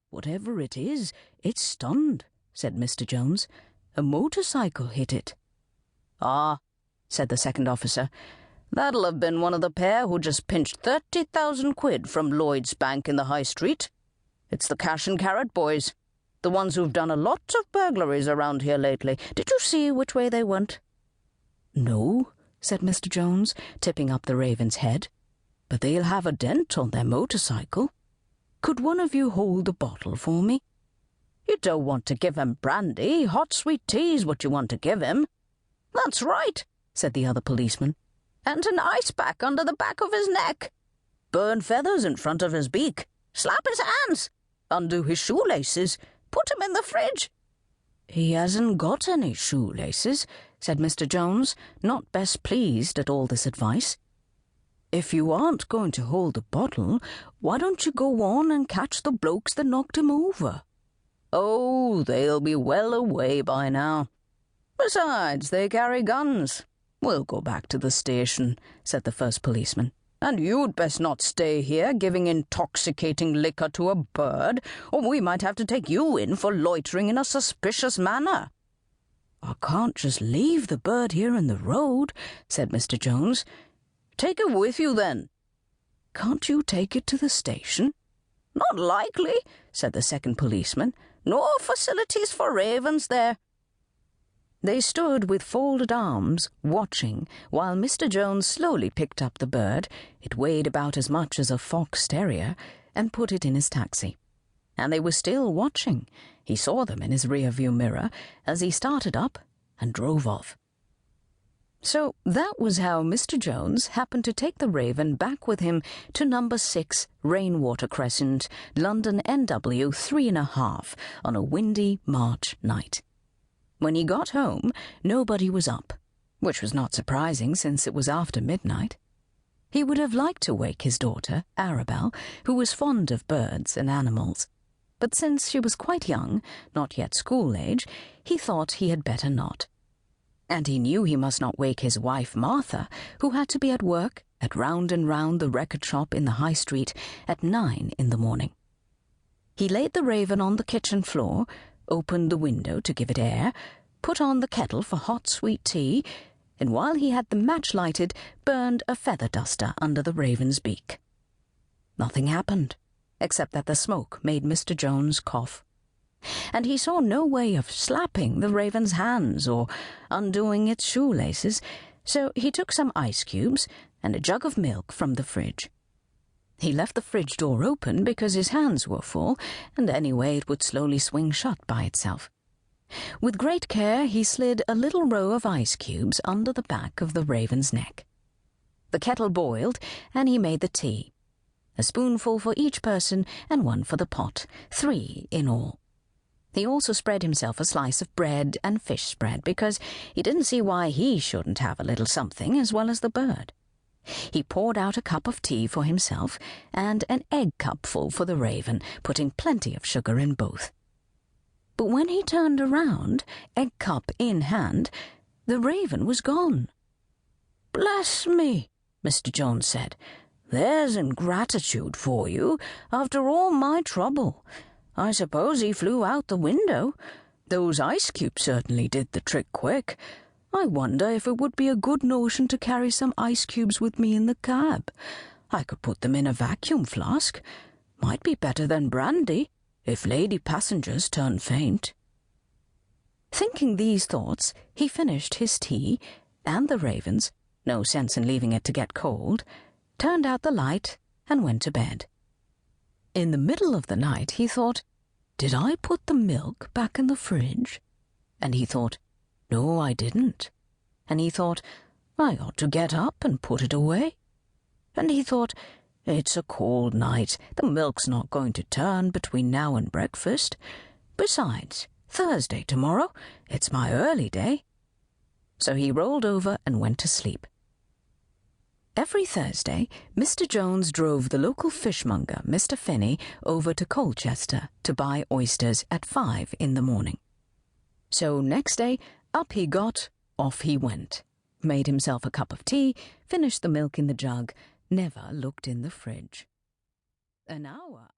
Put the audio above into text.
"Whatever it is, it's stunned," said Mr. Jones. "A motorcycle hit it." "Ah," said the second officer, "that'll have been one of the pair who just pinched 30,000 quid from Lloyd's Bank in the High Street. It's the Cash and Carrot boys, the ones who've done a lot of burglaries around here lately. Did you see which way they went?" "No," said Mr. Jones, tipping up the Raven's head, "but they'll have a dent on their motorcycle. Could one of you hold the bottle for me?" "You don't want to give him brandy. Hot sweet tea's what you want to give him." "That's right," said the other policeman. "And an ice pack under the back of his neck. Burn feathers in front of his beak. Slap his hands. Undo his shoelaces. Put him in the fridge." "He hasn't got any shoelaces," said Mr. Jones, not best pleased at all this advice. "If you aren't going to hold the bottle, why don't you go on and catch the blokes that knocked him over?" "Oh, they'll be well away by now. Besides, they carry guns. We'll go back to the station," said the first policeman. "And you'd best not stay here giving intoxicating liquor to a bird, or we might have to take you in for loitering in a suspicious manner." "I can't just leave the bird here in the road," said Mr. Jones. "Take it with you, then." "Can't you take it to the station?" "Not likely," said the second policeman. "No facilities for ravens there." They stood with folded arms, watching, while Mr. Jones slowly picked up the bird. It weighed about as much as a fox terrier, and put it in his taxi. And they were still watching. He saw them in his rearview mirror as he started up and drove off. So that was how Mr. Jones happened to take the Raven back with him to number 6 Rainwater Crescent, London NW 3½, on a windy March night. When he got home, nobody was up, which was not surprising since it was after midnight. He would have liked to wake his daughter, Arabel, who was fond of birds and animals. But since she was quite young, not yet school-age, he thought he had better not. And he knew he must not wake his wife, Martha, who had to be at work at Round and Round the record shop in the High Street at 9 in the morning. He laid the Raven on the kitchen floor, opened the window to give it air, put on the kettle for hot sweet tea, and while he had the match lighted, burned a feather duster under the Raven's beak. Nothing happened, except that the smoke made Mr. Jones cough. And he saw no way of slapping the Raven's hands or undoing its shoelaces, so he took some ice cubes and a jug of milk from the fridge. He left the fridge door open because his hands were full, and anyway it would slowly swing shut by itself. With great care he slid a little row of ice cubes under the back of the Raven's neck. The kettle boiled, and he made the tea. A spoonful for each person and one for the pot, 3 in all. He also spread himself a slice of bread and fish spread, because he didn't see why he shouldn't have a little something as well as the bird. He poured out a cup of tea for himself and an egg cupful for the Raven, putting plenty of sugar in both. But when he turned around, egg cup in hand, the Raven was gone. "Bless me," Mr. Jones said. "There's ingratitude for you, after all my trouble. I suppose he flew out the window. Those ice cubes certainly did the trick quick. I wonder if it would be a good notion to carry some ice cubes with me in the cab. I could put them in a vacuum flask. Might be better than brandy, if lady passengers turn faint." Thinking these thoughts, he finished his tea, and the Raven's, no sense in leaving it to get cold, turned out the light, and went to bed. In the middle of the night he thought, "Did I put the milk back in the fridge?" And he thought, "No, I didn't." And he thought, "I ought to get up and put it away." And he thought, "It's a cold night. The milk's not going to turn between now and breakfast. Besides, Thursday tomorrow. It's my early day." So he rolled over and went to sleep. Every Thursday, Mr. Jones drove the local fishmonger, Mr. Finney, over to Colchester to buy oysters at 5 in the morning. So next day, up he got, off he went, made himself a cup of tea, finished the milk in the jug, never looked in the fridge. An hour